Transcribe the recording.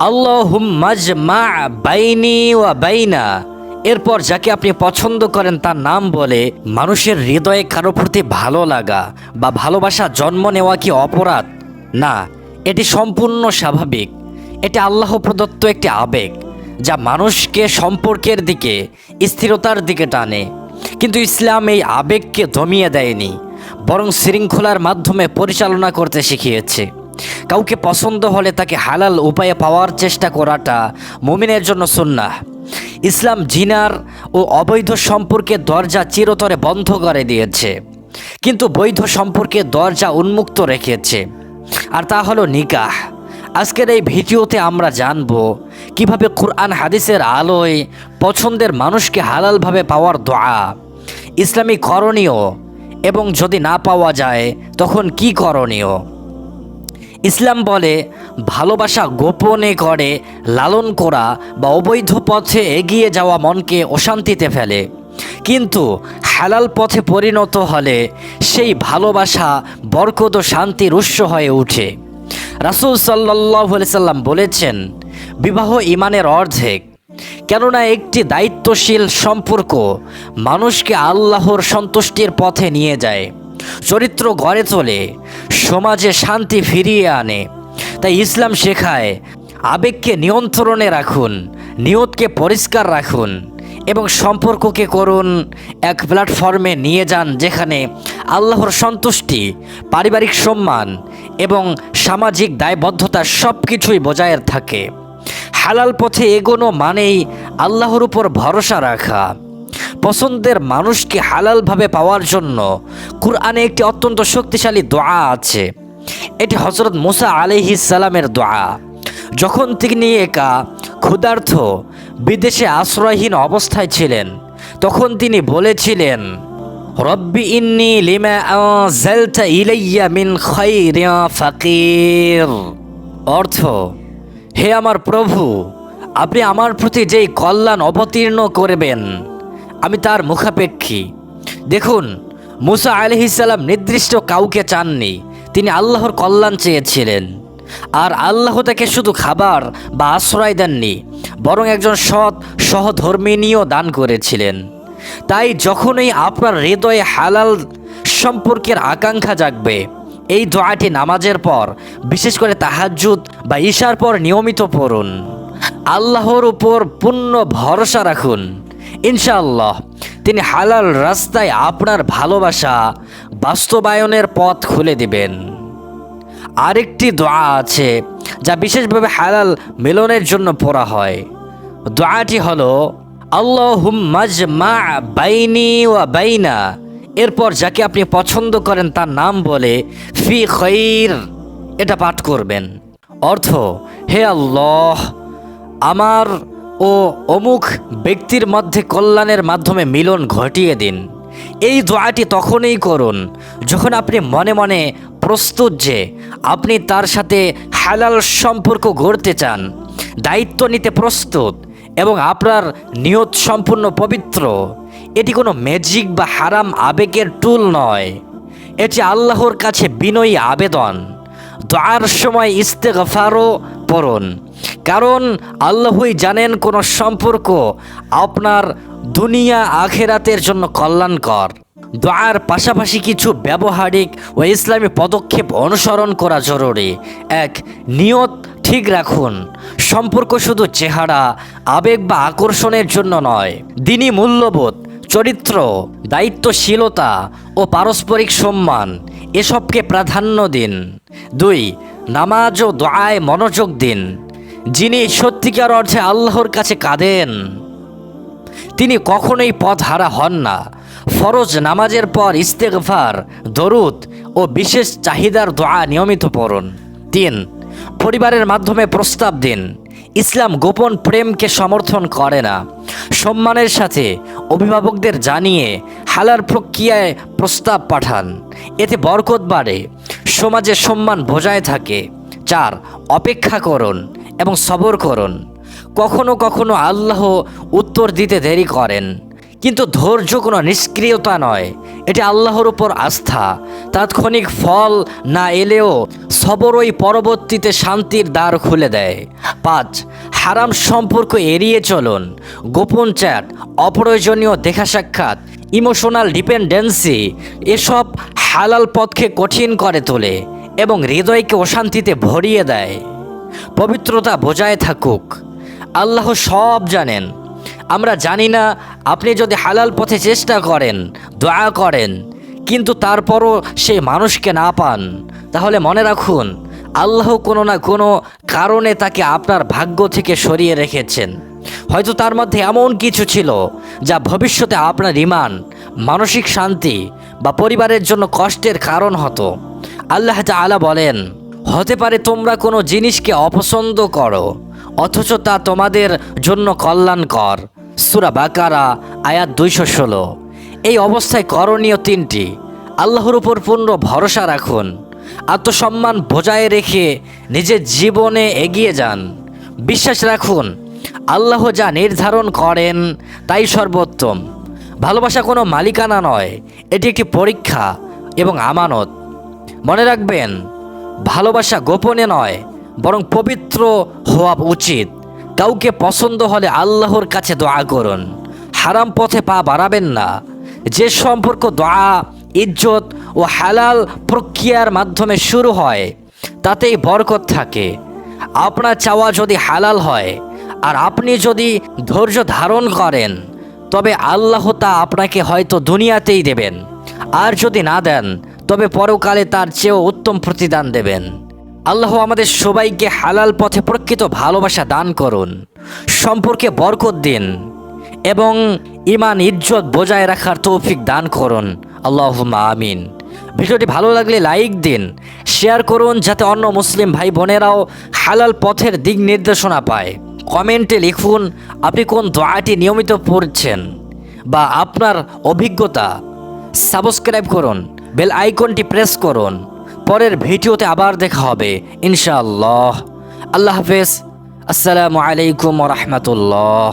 আল্লাহুম্মা জমা বাইনি ওয়া বাইনা, এরপর যাকে আপনি পছন্দ করেন তার নাম বলে মানুষের হৃদয়ে কারো প্রতি ভালো লাগা বা ভালোবাসা জন্ম নেওয়া কি অপরাধ? না, এটি সম্পূর্ণ স্বাভাবিক। এটি আল্লাহ প্রদত্ত একটি আবেগ যা মানুষকে সম্পর্কের দিকে, স্থিরতার দিকে টানে। কিন্তু ইসলাম এই আবেগকে দমিয়ে দেয়নি, বরং শৃঙ্খলার মাধ্যমে পরিচালনা করতে শিখিয়েছে। কাউকে পছন্দ হলে তাকে হালাল উপায়ে পাওয়ার চেষ্টা করাটা মুমিনের জন্য সুন্নাহ। ইসলাম জিনার ও অবৈধ সম্পর্কের দরজা চিরতরে বন্ধ করে দিয়েছে, কিন্তু বৈধ সম্পর্কের দরজা উন্মুক্ত রেখেছে, আর তা হলো নিকাহ। আজকের এই ভিডিওতে আমরা জানব কিভাবে কুরআন হাদিসের আলোয় পছন্দের মানুষকে হালালভাবে পাওয়ার দোয়া, ইসলামী করণীয়, এবং যদি না পাওয়া যায় তখন কি করণীয়। ইসলাম বলে ভালোবাসা গোপনে করে লালন করা বা অবৈধ পথে এগিয়ে যাওয়া মনকে অশান্তিতে ফেলে, কিন্তু হালাল পথে পরিণত হলে সেই ভালোবাসা বরকত ও শান্তির উৎস হয়ে ওঠে। রাসূল সাল্লাল্লাহু আলাইহি সাল্লাম বলেছেন, বিবাহ ঈমানের অর্ধেক, কেননা একটি দায়িত্বশীল সম্পর্ক মানুষকে আল্লাহর সন্তুষ্টির পথে নিয়ে যায়, চরিত্র গড়ে তোলে, সমাজে শান্তি ফিরিয়ে আনে। তাই ইসলাম শেখায় আবেগকে নিয়ন্ত্রণে রাখুন, নিয়তকে পরিষ্কার রাখুন এবং সম্পর্ককে করুন এক প্ল্যাটফর্মে নিয়ে যান যেখানে আল্লাহর সন্তুষ্টি, পারিবারিক সম্মান এবং সামাজিক দায়বদ্ধতা সব কিছুই বজায় থাকে। হালাল পথে এগোনো মানেই আল্লাহর উপর ভরসা রাখা। পছন্দের মানুষকে হালালভাবে পাওয়ার জন্য কুরআনে একটি অত্যন্ত শক্তিশালী দোয়া আছে। এটি হযরত মুসা আলাইহিস সালামের দোয়া। যখন তিনি একা, ক্ষুধার্ত, বিদেশে আশ্রয়হীন অবস্থায় ছিলেন, তখন তিনি বলেছিলেন, রব্বি ইন্নী লিমা আনজালতা ইলাইয়া মিন খাইরিন ফাকির। অর্থ, হে আমার প্রভু, আপনি আমার প্রতি যেই কল্যাণ অবতীর্ণ করবেন আমি তার মুখাপেক্ষী। দেখুন, মুসা আলাইহিস সালাম নির্দিষ্ট কাউকে চাননি, তিনি আল্লাহর কল্যাণ চেয়েছিলেন। আর আল্লাহ তাকে শুধু খাবার বা আশ্রয় দেননি, বরং একজন সৎ সহধর্মিণীও দান করেছিলেন। তাই যখনই আপনার হৃদয়ে হালাল সম্পর্কের আকাঙ্ক্ষা জাগবে, এই দোয়াটি নামাজের পর, বিশেষ করে তাহাজ্জুদ বা ইশার পর নিয়মিত পড়ুন। আল্লাহর উপর পূর্ণ ভরসা রাখুন, ইনশাআল্লাহ তিনি হালাল রাস্তায় আপনার ভালোবাসা বাস্তবায়নের পথ খুলে দিবেন। আরেকটি দোয়া আছে যা বিশেষভাবে হালাল মিলনের জন্য পড়া হয়। দোয়াটি হলো আল্লাহুম্মা জমা বাইনি ওয়া বাইনা, এরপর যাকে আপনি পছন্দ করেন তার নাম বলে ফি খৈর, এটা পাঠ করবেন। অর্থ, হে আল্লাহ, আমার ও অমুক ব্যক্তির মধ্যে কল্যাণের মাধ্যমে মিলন ঘটিয়ে দিন। এই দোয়াটি তখনই করুন যখন আপনি মনে মনে প্রস্তুত যে আপনি তার সাথে হালাল সম্পর্ক গড়তে চান, দায়িত্ব নিতে প্রস্তুত এবং আপনার নিয়ত সম্পূর্ণ পবিত্র। এটি কোনো ম্যাজিক বা হারাম আবেগের টুল নয়, এটি আল্লাহর কাছে বিনয়ী আবেদন। দোয়ার সময় ইস্তেগফারও পড়ুন, কারণ আল্লাহই জানেন কোন সম্পর্ক আপনার দুনিয়া আখেরাতের জন্য কল্যাণকর। দোয়ার পাশাপাশি কিছু ব্যবহারিক ও ইসলামী পদক্ষেপ অনুসরণ করা জরুরি। এক, নিয়ত ঠিক রাখুন। সম্পর্ক শুধু চেহারা, আবেগ বা আকর্ষণের জন্য নয়, দ্বীনি মূল্যবোধ, চরিত্র, দায়িত্বশীলতা ও পারস্পরিক সম্মান এসবকে প্রাধান্য দিন। দুই, নামাজ ও দোয়ায় মনোযোগ দিন। যিনি সত্যিকার অর্থে আল্লাহর কাছে কাঁদেন তিনি কখনোই পথহারা হন না। ফরজ নামাজের পর ইস্তেগফার, দরুদ ও বিশেষ চাহিদার দোয়া নিয়মিত পড়ুন। তিন, পরিবারের মাধ্যমে প্রস্তাব দিন। ইসলাম গোপন প্রেমকে সমর্থন করে না। সম্মানের সাথে অভিভাবকদের জানিয়ে হালাল প্রক্রিয়ায় প্রস্তাব পাঠান, এতে বরকত বাড়ে, সমাজে সম্মান বজায় থাকে। চার, অপেক্ষা করুন এবং সবর করুন। কখনো কখনো আল্লাহ উত্তর দিতে দেরি করেন, কিন্তু ধৈর্য কোনো নিষ্ক্রিয়তা নয়, এটি আল্লাহর উপর আস্থা। তাৎক্ষণিক ফল না এলেও সবরই পরবর্তীতে শান্তির দ্বার খুলে দেয়। 5, হারাম সম্পর্ক এড়িয়ে চলুন। গোপন চ্যাট, অপ্রয়োজনীয় দেখা সাক্ষাৎ, ইমোশনাল ডিপেন্ডেন্সি এসব হালাল পথকে কঠিন করে তোলে এবং হৃদয়কে অশান্তিতে ভরিয়ে দেয়। পবিত্রতা বজায় থাকুক। আল্লাহ সব জানেন। আমরা জানি না আপনি যদি হালাল পথে চেষ্টা করেন, দোয়া করেন, কিন্তু তারপরও সেই মানুষকে না পান, তাহলে মনে রাখুন আল্লাহ কোনো না কোনো কারণে তাকে আপনার ভাগ্য থেকে সরিয়ে রেখেছেন। হয়তো তার মধ্যে এমন কিছু ছিল যা ভবিষ্যতে আপনার ঈমান, মানসিক শান্তি বা পরিবারের জন্য কষ্টের কারণ হতো। আল্লাহ তাআলা বলেন, হতে পারে তোমরা কোনো জিনিসকে অপছন্দ করো অথচ তা তোমাদের জন্য কল্যাণকর। সূরা বাকারা আয়াত 216। এই অবস্থায় করণীয় 3টি। আল্লাহর উপর পূর্ণ ভরসা রাখুন। আত্মসম্মান বজায় রেখে নিজের জীবনে এগিয়ে যান। বিশ্বাস রাখুন আল্লাহ যা নির্ধারণ করেন তাই সর্বোত্তম। ভালোবাসা কোনো মালিকানা নয়, এটি একটি পরীক্ষা এবং আমানত। মনে রাখবেন, ভালোবাসা গোপনে নয় বরং পবিত্র হওয়া উচিত। কাউকে পছন্দ হলে আল্লাহর কাছে দোয়া করুন। হারাম পথে পা বাড়াবেন না। যে সম্পর্ক দোয়া, ইজ্জত ও হালাল প্রক্রিয়ার মাধ্যমে শুরু হয় তাতেই বরকত থাকে। আপনার চাওয়া যদি হালাল হয় আর আপনি যদি ধৈর্য ধারণ করেন, তবে আল্লাহ তা আপনাকে হয়তো দুনিয়াতেই দেবেন, আর যদি না দেন তবে পরকালে তার চেয়েও উত্তম প্রতিদান দেবেন। আল্লাহ আমাদের সবাইকে হালাল পথে প্রকৃত ভালোবাসা দান করুন, সম্পর্কে বরকত দিন এবং ঈমান ইজ্জত বজায় রাখার তৌফিক দান করুন। আল্লাহুম্মা আমিন। ভিডিওটি ভালো লাগলে লাইক দিন, শেয়ার করুন যাতে অন্য মুসলিম ভাই বোনেরাও হালাল পথের দিক নির্দেশনা পায়। কমেন্টে লিখুন আপনি কোন দোয়াটি নিয়মিত পড়ছেন বা আপনার অভিজ্ঞতা। সাবস্ক্রাইব করুন, বেল আইকনটি প্রেস করুন। পরের ভিডিওতে আবার দেখা হবে ইনশাআল্লাহ। আল্লাহ হাফেজ। আসসালামু আলাইকুম ওয়া রাহমাতুল্লাহ।